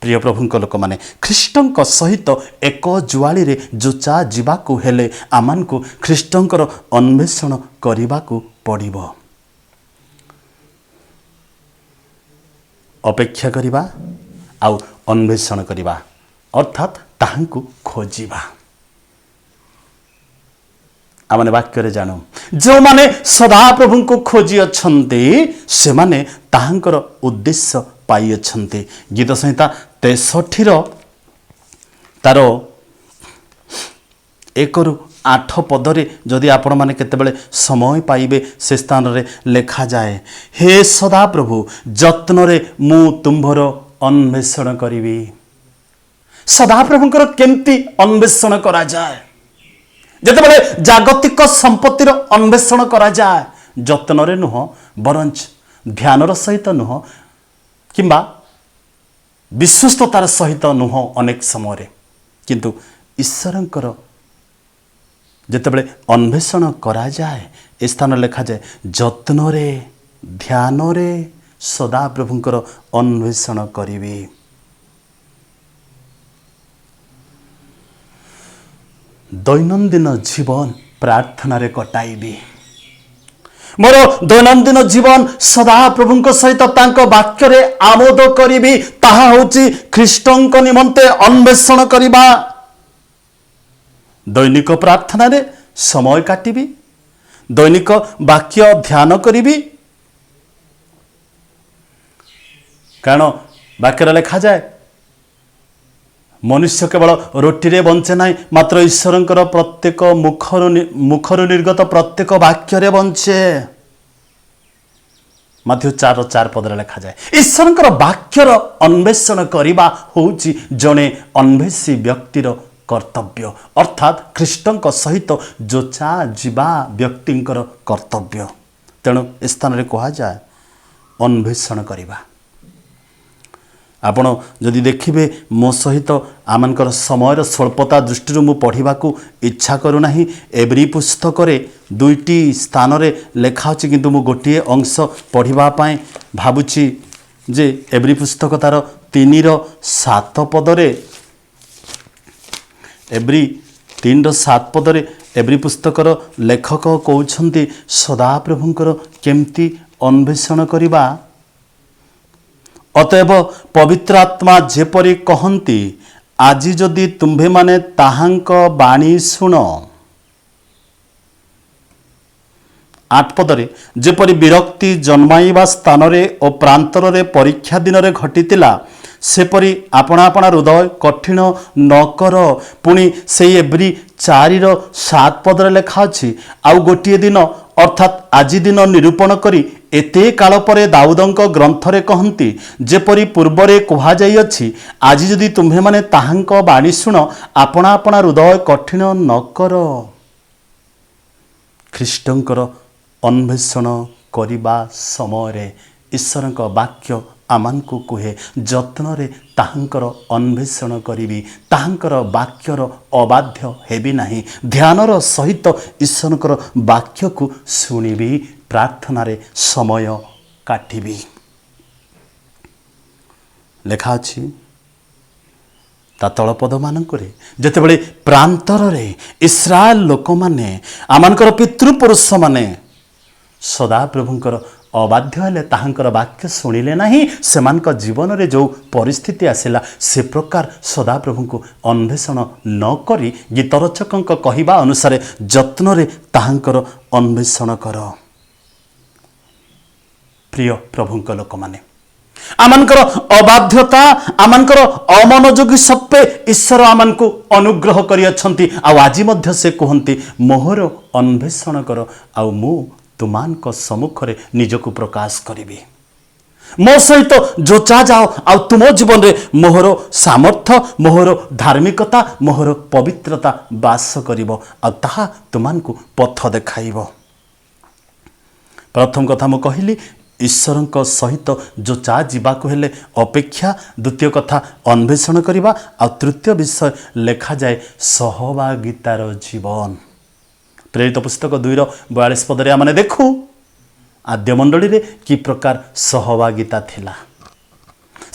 प्रिय प्रभुंक लोक माने ख्रीष्टଙ୍କ सहित एक जुआली रे जोचा जीवाकु हेले आमानकु ख्रीष्टଙ୍କର अन्वेषण करिबाकु पड़िबो। अपेक्षा करिबा आउ अन्वेषण करिबा अर्थात ताहांकु खोजिबा। आमने वाक्य रे जानो जो माने सदा प्रभु को खोजी अछंती से माने ताहांकर उद्देश्य पाई अछंती। गीत संहिता 63 तार 1-8 पदरे जदि आपण माने केतेबेले समय पाइबे से स्थान रे लेखा जाए हे सदा प्रभु जत्न रे मु तुम्भर अन्वेषण करिबी। सदा प्रभुंकर केमती अन्वेषण करा जाए जेतेबेले जागतिक संपत्तिर अन्वेषण करा जाए जत्न रे नुह बरंच ध्यानर सहित नुह किंबा विश्वस्ततार सहित नुह अनेक समय किंतु ईश्वरंकर जेतेबेले अन्वेषण करा जाए ए स्थान लेखा जाए जत्न रे ध्यान रे सदा प्रभुंकर अन्वेषण करिबी। दैनंदिन जीवन प्रार्थना रे कटाइबी। मोर दैनंदिन जीवन सदा प्रभुंक सहित तांको वाक्य रे आमोद करिबी। ताहा होची ख्रीष्टंक निमंते अन्वेषण करिबा। दैनिक प्रार्थना रे समय काटिबी दैनिक वाक्य ध्यान करिबी कारण वाक्य लेखा जाए मनुष्य केवल रोटी रे बंचे ना मात्र ईश्वरंकर प्रत्येक मुखर निर्गत प्रत्येक वाक्य रे बंचे। ମାଥ୍ୟୁ 4:4 ପଦରେ ଲେଖାଯାଏ, ଈଶ୍ୱରଙ୍କର ବାକ୍ୟର ଅନ୍ୱେଷଣ କରିବା ହେଉଛି ଜଣେ ଅନ୍ୱେଷୀ ବ୍ୟକ୍ତିର କର୍ତ୍ତବ୍ୟ, ଅର୍ଥାତ୍ ଖ୍ରୀଷ୍ଟଙ୍କ ସହିତ ଯୋଚା ଯିବା ବ୍ୟକ୍ତିଙ୍କର କର୍ତ୍ତବ୍ୟ। ତେଣୁ ଏ ସ୍ଥାନରେ କୁହାଯାଏ ଅନ୍ୱେଷଣ କରିବା। ଆପଣ ଯଦି ଦେଖିବେ ମୋ ସହିତ ଆମମାନଙ୍କର ସମୟର ସ୍ୱଳ୍ପତା ଦୃଷ୍ଟିରୁ ମୁଁ ପଢ଼ିବାକୁ ଇଚ୍ଛା କରୁନାହିଁ। ଏବ୍ରି ପୁସ୍ତକରେ 2ଟି ସ୍ଥାନରେ ଲେଖା ଅଛି, କିନ୍ତୁ ମୁଁ ଗୋଟିଏ ଅଂଶ ପଢ଼ିବା ପାଇଁ ଭାବୁଛି ଯେ ଏବ୍ରି ପୁସ୍ତକ ତାର 3:7 ପଦରେ, ଏବ୍ରି 3:7 ପଦରେ ଏବ୍ରି ପୁସ୍ତକର ଲେଖକ କହୁଛନ୍ତି ସଦାପ୍ରଭୁଙ୍କର କେମିତି ଅନ୍ୱେଷଣ କରିବା। ଅତଏବ ପବିତ୍ର ଆତ୍ମା ଯେପରି କହନ୍ତି, ଆଜି ଯଦି ତୁମ୍ଭେମାନେ ତାହାଙ୍କ ବାଣୀ ଶୁଣ। 8 ପଦରେ, ଯେପରି ବିରକ୍ତି ଜନ୍ମାଇବା ସ୍ଥାନରେ ଓ ପ୍ରାନ୍ତରରେ ପରୀକ୍ଷା ଦିନରେ ଘଟିଥିଲା, ସେପରି ଆପଣା ଆପଣା ହୃଦୟ କଠିନ ନ କର। ପୁଣି ସେଇ ଏବ୍ରି 4:7 ପଦରେ ଲେଖା ଅଛି, ଆଉ ଗୋଟିଏ ଦିନ ଅର୍ଥାତ୍ ଆଜି ଦିନ ନିରୂପଣ କରି ଏତେ କାଳ ପରେ ଦାଉଦଙ୍କ ଗ୍ରନ୍ଥରେ କହନ୍ତି, ଯେପରି ପୂର୍ବରେ କୁହାଯାଇଅଛି, ଆଜି ଯଦି ତୁମ୍ଭେମାନେ ତାହାଙ୍କ ବାଣୀ ଶୁଣ, ଆପଣା ଆପଣା ହୃଦୟ କଠିନ ନ କର। ଖ୍ରୀଷ୍ଟଙ୍କର ଅନ୍ୱେଷଣ କରିବା ସମୟରେ ଈଶ୍ୱରଙ୍କ ବାକ୍ୟ ଆମମାନଙ୍କୁ କୁହେ, ଯତ୍ନରେ ତାହାଙ୍କର ଅନ୍ୱେଷଣ କରିବି, ତାହାଙ୍କର ବାକ୍ୟର ଅବାଧ୍ୟ ହେବି ନାହିଁ, ଧ୍ୟାନର ସହିତ ଈଶ୍ୱରଙ୍କର ବାକ୍ୟକୁ ଶୁଣିବି, ପ୍ରାର୍ଥନାରେ ସମୟ କାଟିବି। ଲେଖା ଅଛି ତା ତଳପଦମାନଙ୍କରେ, ଯେତେବେଳେ ପ୍ରାନ୍ତରରେ ଇସ୍ରାଏଲ ଲୋକମାନେ ଆମମାନଙ୍କର ପିତୃପୁରୁଷମାନେ ସଦାପ୍ରଭୁଙ୍କର ଅବାଧ୍ୟ ହେଲେ, ତାହାଙ୍କର ବାକ୍ୟ ଶୁଣିଲେ ନାହିଁ, ସେମାନଙ୍କ ଜୀବନରେ ଯେଉଁ ପରିସ୍ଥିତି ଆସିଲା, ସେ ପ୍ରକାର ସଦାପ୍ରଭୁଙ୍କୁ ଅନ୍ୱେଷଣ ନ କରି ଗୀତରଚକଙ୍କ କହିବା ଅନୁସାରେ ଯତ୍ନରେ ତାହାଙ୍କର ଅନ୍ୱେଷଣ କର। ପ୍ରିୟ ପ୍ରଭୁଙ୍କ ଲୋକମାନେ, ଆମମାନଙ୍କର ଅବାଧ୍ୟତା, ଆମମାନଙ୍କର ଅମନୋଯୋଗୀ ସତ୍ତ୍ୱେ ଈଶ୍ୱର ଆମମାନଙ୍କୁ ଅନୁଗ୍ରହ କରିଅଛନ୍ତି। ଆଉ ଆଜି ମଧ୍ୟ ସେ କୁହନ୍ତି, ମୋହର ଅନ୍ୱେଷଣ କର, ଆଉ ମୁଁ ତୁମାନଙ୍କ ସମ୍ମୁଖରେ ନିଜକୁ ପ୍ରକାଶ କରିବି। ମୋ ସହିତ ଯୋଚା ଯାଅ, ଆଉ ତୁମ ଜୀବନରେ ମୋହର ସାମର୍ଥ୍ୟ, ମୋହର ଧାର୍ମିକତା, ମୋହର ପବିତ୍ରତା ବାସ କରିବ, ଆଉ ତାହା ତୁମାନଙ୍କୁ ପଥ ଦେଖାଇବ। ପ୍ରଥମ କଥା ମୁଁ କହିଲି, ଈଶ୍ୱରଙ୍କ ସହିତ ଯୋଚା ଯିବାକୁ ହେଲେ ଅପେକ୍ଷା, ଦ୍ୱିତୀୟ କଥା ଅନ୍ୱେଷଣ କରିବା, ଆଉ ତୃତୀୟ ବିଷୟ ଲେଖାଯାଏ ସହଭାଗିତାର ଜୀବନ। ପ୍ରେରିତ ପୁସ୍ତକ 2:42 ପଦରେ ଆମେ ଦେଖୁ ଆଦ୍ୟ ମଣ୍ଡଳୀରେ କି ପ୍ରକାର ସହଭାଗିତା ଥିଲା।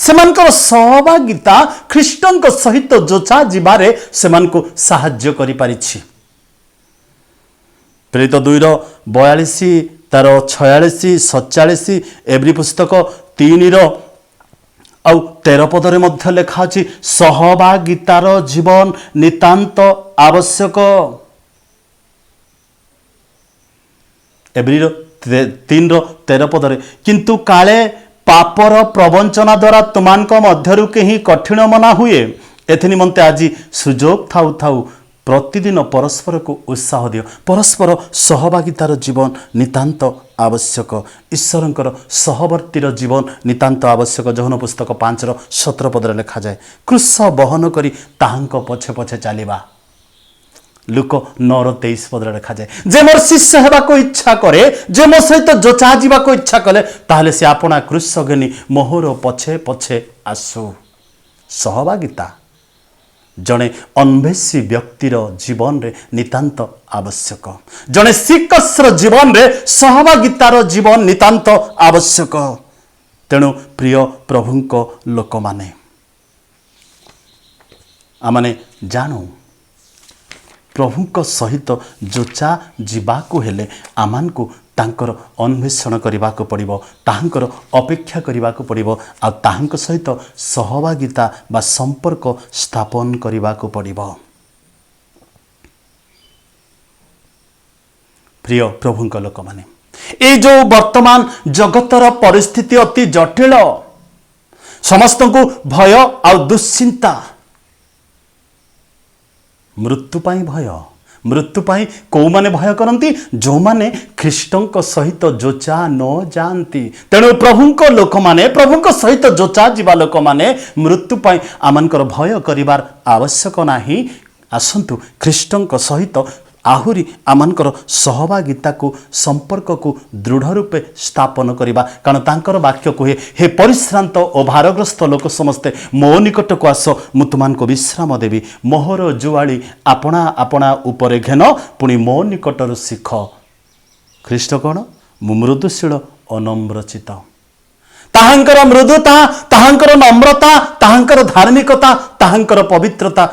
ସେମାନଙ୍କର ସହଭାଗିତା ଖ୍ରୀଷ୍ଟଙ୍କ ସହିତ ଯୋଚା ଯିବାରେ ସେମାନଙ୍କୁ ସାହାଯ୍ୟ କରିପାରିଛି। ପ୍ରେରିତ 2:42 ତାର 46, 47, ଏବ୍ରି ପୁସ୍ତକ 3:13 ପଦରେ ମଧ୍ୟ ଲେଖା ଅଛି, ସହଭାଗିତାର ଜୀବନ ନିତାନ୍ତ ଆବଶ୍ୟକ। ଏବ୍ରିର 3:13 ପଦରେ, କିନ୍ତୁ କାଳେ ପାପର ପ୍ରବଞ୍ଚନା ଦ୍ୱାରା ତୁମାନଙ୍କ ମଧ୍ୟରୁ କେହି କଠିନ ମନା ହୁଏ, ଏଥି ନିମନ୍ତେ ଆଜି ସୁଯୋଗ ଥାଉ ଥାଉ ପ୍ରତିଦିନ ପରସ୍ପରକୁ ଉତ୍ସାହ ଦିଅ। ପରସ୍ପର ସହଭାଗିତାର ଜୀବନ ନିତାନ୍ତ ଆବଶ୍ୟକ। ଈଶ୍ୱରଙ୍କର ସହବର୍ତ୍ତୀର ଜୀବନ ନିତାନ୍ତ ଆବଶ୍ୟକ। ଯୋହନ ପୁସ୍ତକ 5:17 ପଦରେ ଲେଖାଯାଏ, କ୍ରୁଶ ବହନ କରି ତାହାଙ୍କ ପଛେ ପଛେ ଚାଲିବା। ଲୁକ 9:23 ପଦରେ ଲେଖାଯାଏ, ଯେ ମୋର ଶିଷ୍ୟ ହେବାକୁ ଇଚ୍ଛା କରେ, ଯେ ମୋ ସହିତ ଯୋଚା ଯିବାକୁ ଇଚ୍ଛା କଲେ, ତାହେଲେ ସେ ଆପଣା କ୍ରୁଶ ଘେନି ମୋହର ପଛେ ପଛେ ଆସୁ। ସହଭାଗିତା ଜଣେ ଅନ୍ୱେଷୀ ବ୍ୟକ୍ତିର ଜୀବନରେ ନିତାନ୍ତ ଆବଶ୍ୟକ। ଜଣେ ଶିକ୍ଷକର ଜୀବନରେ ସହଭାଗିତାର ଜୀବନ ନିତାନ୍ତ ଆବଶ୍ୟକ। ତେଣୁ ପ୍ରିୟ ପ୍ରଭୁଙ୍କ ଲୋକମାନେ, ଆମେ ଜାଣୁ ପ୍ରଭୁଙ୍କ ସହିତ ଯୋଚା ଯିବାକୁ ହେଲେ ଆମମାନଙ୍କୁ ତାଙ୍କର ଅନ୍ୱେଷଣ କରିବାକୁ ପଡ଼ିବ, ତାହାଙ୍କର ଅପେକ୍ଷା କରିବାକୁ ପଡ଼ିବ, ଆଉ ତାହାଙ୍କ ସହିତ ସହଭାଗିତା ବା ସମ୍ପର୍କ ସ୍ଥାପନ କରିବାକୁ ପଡ଼ିବ। ପ୍ରିୟ ପ୍ରଭୁଙ୍କ ଲୋକମାନେ, এই ଯେଉଁ ବର୍ତ୍ତମାନ ଜଗତର ପରିସ୍ଥିତି ଅତି ଜଟିଳ, ସମସ୍ତଙ୍କୁ ଭୟ ଆଉ ଦୁଶ୍ଚିନ୍ତା, ମୃତ୍ୟୁ ପାଇଁ ଭୟ, मृत्यु पाई कौ माने भय करती जो माने ख्रीष्टंक सहित जोचा न जाती तेणु प्रभुंक लोक माने प्रभुंक सहित जोचा जीवा लोक माने मृत्यु पाई आमनकर भय करिवार आवश्यक नाही। आसंतु ख्रीष्टंक सहित आहुरी आमनकर सहभागिता को संपर्क को दृढ़ रूपे स्थापन करिबा कारण तांकर वाक्य कहे हे परिश्रांत और भारग्रस्त लोक समस्ते मो निकट को आस मु तुमान को विश्राम देवी मोहर जुआली आपणा आपणा उपरे घेन पुणी मो निकटर शिख। ख्रीष्ट कौन मु मृदुशील अनम्रचित ताहांकर मृदुता ताहांकर नम्रता ताहांकर धार्मिकता ताहांकर पवित्रता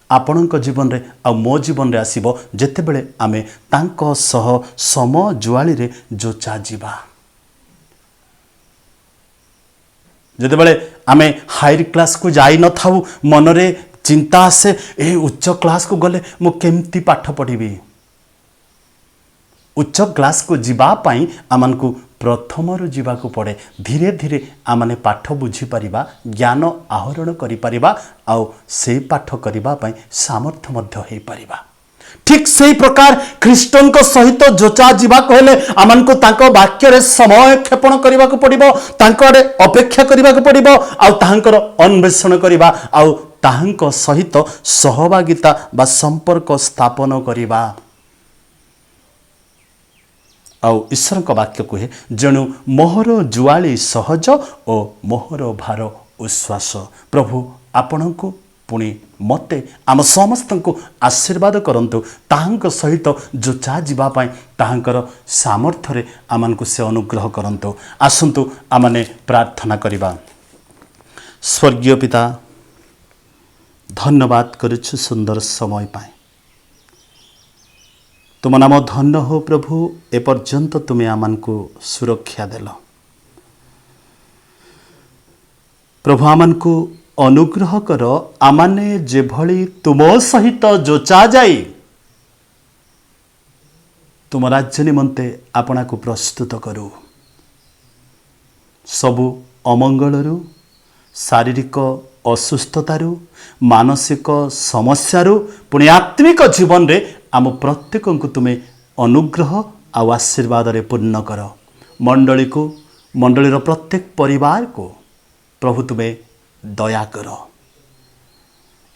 आपणक जीवन रे आ मो जीवन रे आसीबो जेतेबेले आमे तांको सह सम जुआली रे जोचा जीवा। जेतेबेले आमे हायर क्लास को जाई न थाउ मनरे चिंता आसे ए उच्च क्लास को गले मु केमती पाठ पढ़िबी। उच्च क्लास को जीवा पाई आमन को प्रथम जीवा को पड़े धीरे धीरे आमने पाठ बुझी परिबा ज्ञान आहरण करि परिबा आउ से पाठ करिबा पाई सामर्थ्य मध्य हे परिबा। ठीक सही प्रकार ख्रीष्टंक सहित जोचा जीवा कहले आमन को तांको वाक्य रे समय क्षेपण करिबा को पड़िबो तांको आडे अपेक्षा करिबा को पड़िबो आउ ताहांकर अन्वेषण करिबा आउ ताहांको सहित सहभागिता बा संपर्क स्थापन करिबा। आउ ईश्वर का वाक्य कहे जणु मोहर जुआली सहज और मोहर भार उश्वास। प्रभु आपण को पुणी मते आम समस्त को आशीर्वाद करंतु ताहांक सहित जोचा जीवा पाई ताहांकर सामर्थ्य रे आमन को से अनुग्रह करंतु। आसंतु आमने प्रार्थना करिबा। स्वर्गीय पिता धन्यवाद करुछु सुंदर समय पाए तुम नाम धन्य हो प्रभु एपर्यंत तुम्हें आमान को सुरक्षा देल प्रभु आमान को अनुग्रह कर आमाने जेभली तुम सहित जोचा जाई तुम राज्य निमंते आपना को प्रस्तुत करू सबु अमंगलरू शारीरिक असुस्थतारू मानसिक समस्यारू पुणी आत्मिक जीवन रे आम प्रत्येक को तुम्हें अनुग्रह आ आशीर्वाद रे पूर्ण कर मंडली को मंडलीर प्रत्येक परिवार को प्रभु तुम्हें दया कर।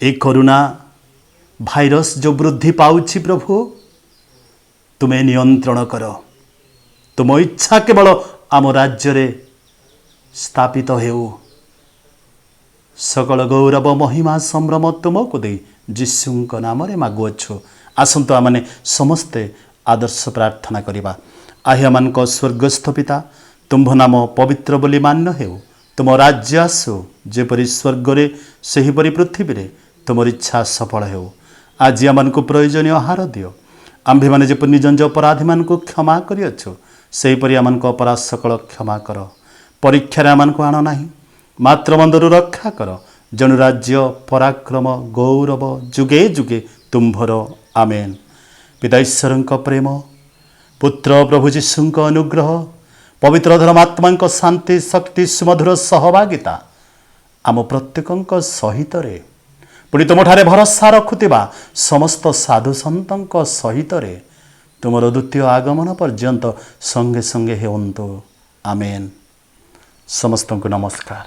ए कोरोना भाइरस जो वृद्धि पाउछि प्रभु तुम्हें नियंत्रण कर तुम इच्छा केवल आम राज्य रे स्थापित हेउ सकल गौरव महिमा संभ्रम तुमको दे जीशुंक नाम रे मागुअछु। आसंतु आमने समस्ते आदर्श प्रार्थना करिबा। आह्यमान को स्वर्गस्थ पिता तुम्भ नाम पवित्र बोली मान्य हेउ तुम राज्य आसु जेपरि स्वर्ग रे सेहिपरि पृथ्वी रे तुमर इच्छा सफल हेउ। आज आमान को प्रयोजनीय आहार दियो आम्भे माने जेपरि निज निज अपराधी मान को क्षमा करिअछु सेहिपरि आमान को अपराध सकल क्षमा कर। परीक्षा रे आमान को आनो नाही मात्र मंदरु रक्षा कर जनु राज्य पराक्रम गौरव जुगे जुगे तुम्भर आमेन। पिता ईश्वरंक प्रेम पुत्र प्रभु जीशुंक अनुग्रह पवित्र धर्मात्मांक शांति शक्ति सुमधुर सहभागिता आम प्रत्येकंक सहित रे पुणी तुमठारे भरोसा रखुतिबा समस्त साधु संतंक सहित रे तुमर द्वितीय आगमन पर्यंत संगे संगे हेउंतु आमेन। समस्तंक नमस्कार।